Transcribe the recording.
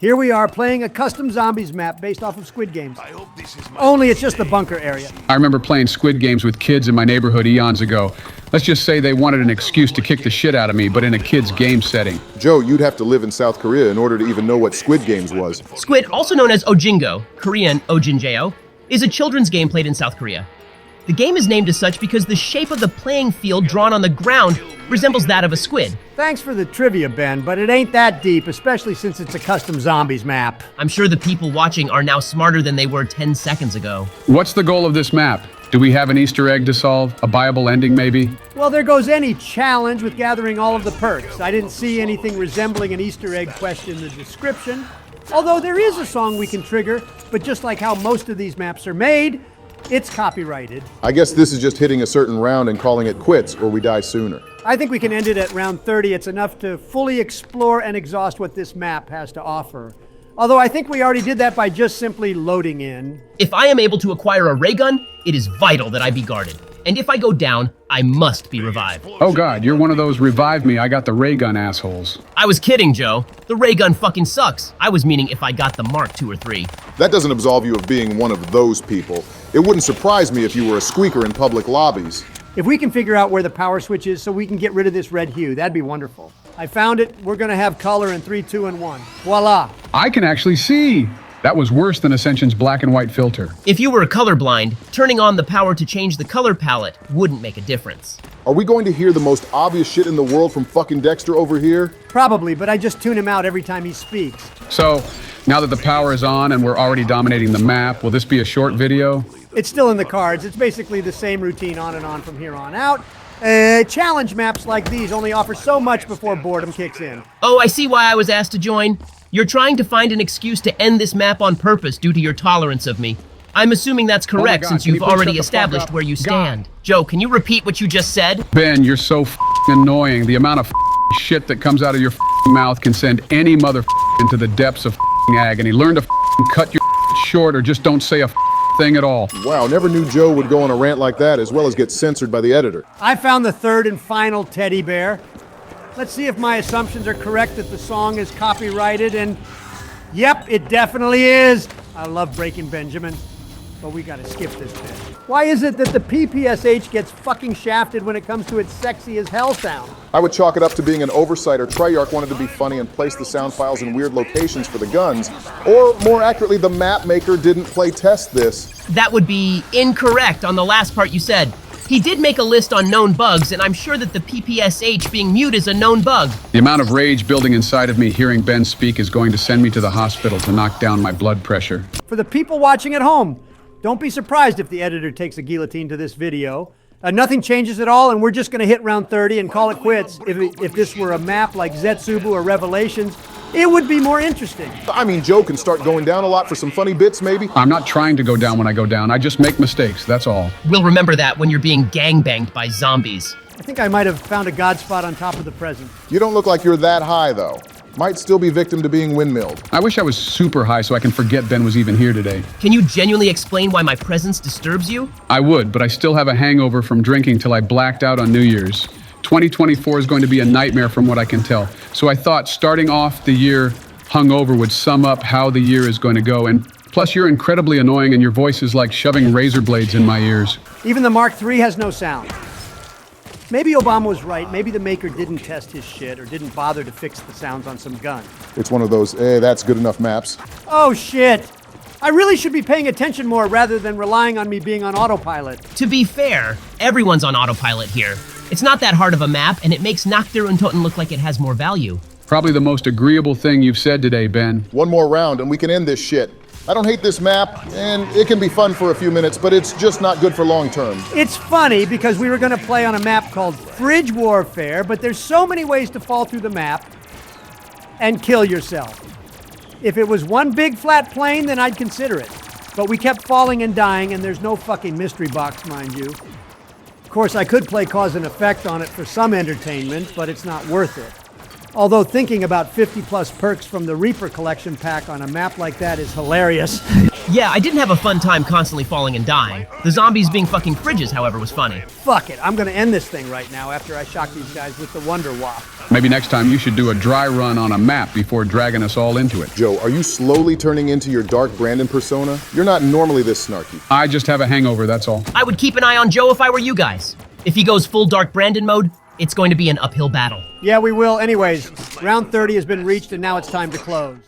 Here we are playing a custom zombies map based off of Squid Games. I hope this is my Only it's just the bunker area. I remember playing Squid Games with kids in my neighborhood eons ago. Let's just say they wanted an excuse to kick the shit out of me, but in a kid's game setting. Joe, you'd have to live in South Korea in order to even know what Squid Games was. Squid, also known as Ojingo, Korean Ojinjeo, is a children's game played in South Korea. The game is named as such because the shape of the playing field drawn on the ground resembles that of a squid. Thanks for the trivia, Ben, but it ain't that deep, especially since it's a custom zombies map. I'm sure the people watching are now smarter than they were 10 seconds ago. What's the goal of this map? Do we have an Easter egg to solve? A viable ending, maybe? Well, there goes any challenge with gathering all of the perks. I didn't see anything resembling an Easter egg question in the description. Although there is a song we can trigger, but just like how most of these maps are made, it's copyrighted. I guess this is just hitting a certain round and calling it quits, or we die sooner. I think we can end it at round 30. It's enough to fully explore and exhaust what this map has to offer. Although I think we already did that by just simply loading in. If I am able to acquire a ray gun, it is vital that I be guarded. And if I go down, I must be revived. Oh god, you're one of those revive me, I got the ray gun assholes. I was kidding, Joe. The ray gun fucking sucks. I was meaning if I got the Mark II or III. That doesn't absolve you of being one of those people. It wouldn't surprise me if you were a squeaker in public lobbies. If we can figure out where the power switch is so we can get rid of this red hue, that'd be wonderful. I found it. We're gonna have color in 3, 2, and 1. Voila. I can actually see! That was worse than Ascension's black and white filter. If you were colorblind, turning on the power to change the color palette wouldn't make a difference. Are we going to hear the most obvious shit in the world from fucking Dexter over here? Probably, but I just tune him out every time he speaks. So, now that the power is on and we're already dominating the map, will this be a short video? It's still in the cards. It's basically the same routine on and on from here on out. Challenge maps like these only offer so much before boredom kicks in. Oh, I see why I was asked to join. You're trying to find an excuse to end this map on purpose due to your tolerance of me. I'm assuming that's correct God, since can you you've please already shut the fuck established up? where you God. stand. Joe, can you repeat what you just said? Ben, you're so annoying. The amount of shit that comes out of your mouth can send any mother into the depths of agony. Learn to cut your short or just don't say a thing at all. Wow, never knew Joe would go on a rant like that as well as get censored by the editor. I found the third and final teddy bear. Let's see if my assumptions are correct that the song is copyrighted, and yep, it definitely is. I love Breaking Benjamin, but we gotta skip this bit. Why is it that the PPSH gets fucking shafted when it comes to its sexy as hell sound? I would chalk it up to being an oversight, or Treyarch wanted to be funny and place the sound files in weird locations for the guns. Or, more accurately, the map maker didn't play test this. That would be incorrect on the last part you said. He did make a list on known bugs, and I'm sure that the PPSH being mute is a known bug. The amount of rage building inside of me hearing Ben speak is going to send me to the hospital to knock down my blood pressure. For the people watching at home, don't be surprised if the editor takes a guillotine to this video. Nothing changes at all, and we're just going to hit round 30 and call it quits. If this were a map like Zetsubu or Revelations, it would be more interesting. I mean, Joe can start going down a lot for some funny bits, maybe. I'm not trying to go down when I go down. I just make mistakes, that's all. We'll remember that when you're being gangbanged by zombies. I think I might have found a god spot on top of the present. You don't look like you're that high, though. Might still be victim to being windmilled. I wish I was super high so I can forget Ben was even here today. Can you genuinely explain why my presence disturbs you? I would, but I still have a hangover from drinking till I blacked out on New Year's. 2024 is going to be a nightmare from what I can tell. So I thought starting off the year hungover would sum up how the year is going to go. And plus you're incredibly annoying and your voice is like shoving razor blades in my ears. Even the Mark III has no sound. Maybe Obama was right. Maybe the maker didn't test his shit or didn't bother to fix the sounds on some gun. It's one of those, that's good enough maps. Oh shit! I really should be paying attention more rather than relying on me being on autopilot. To be fair, everyone's on autopilot here. It's not that hard of a map, and it makes Nachter und Toten look like it has more value. Probably the most agreeable thing you've said today, Ben. One more round and we can end this shit. I don't hate this map, and it can be fun for a few minutes, but it's just not good for long term. It's funny because we were going to play on a map called Fridge Warfare, but there's so many ways to fall through the map and kill yourself. If it was one big flat plane, then I'd consider it. But we kept falling and dying, and there's no fucking mystery box, mind you. Of course, I could play cause and effect on it for some entertainment, but it's not worth it. Although thinking about 50 plus perks from the Reaper collection pack on a map like that is hilarious. Yeah, I didn't have a fun time constantly falling and dying. The zombies being fucking fridges, however, was funny. Fuck it, I'm gonna end this thing right now after I shock these guys with the Wonder Wop. Maybe next time you should do a dry run on a map before dragging us all into it. Joe, are you slowly turning into your Dark Brandon persona? You're not normally this snarky. I just have a hangover, that's all. I would keep an eye on Joe if I were you guys. If he goes full Dark Brandon mode, it's going to be an uphill battle. Yeah, we will. Anyways, round 30 has been reached and now it's time to close.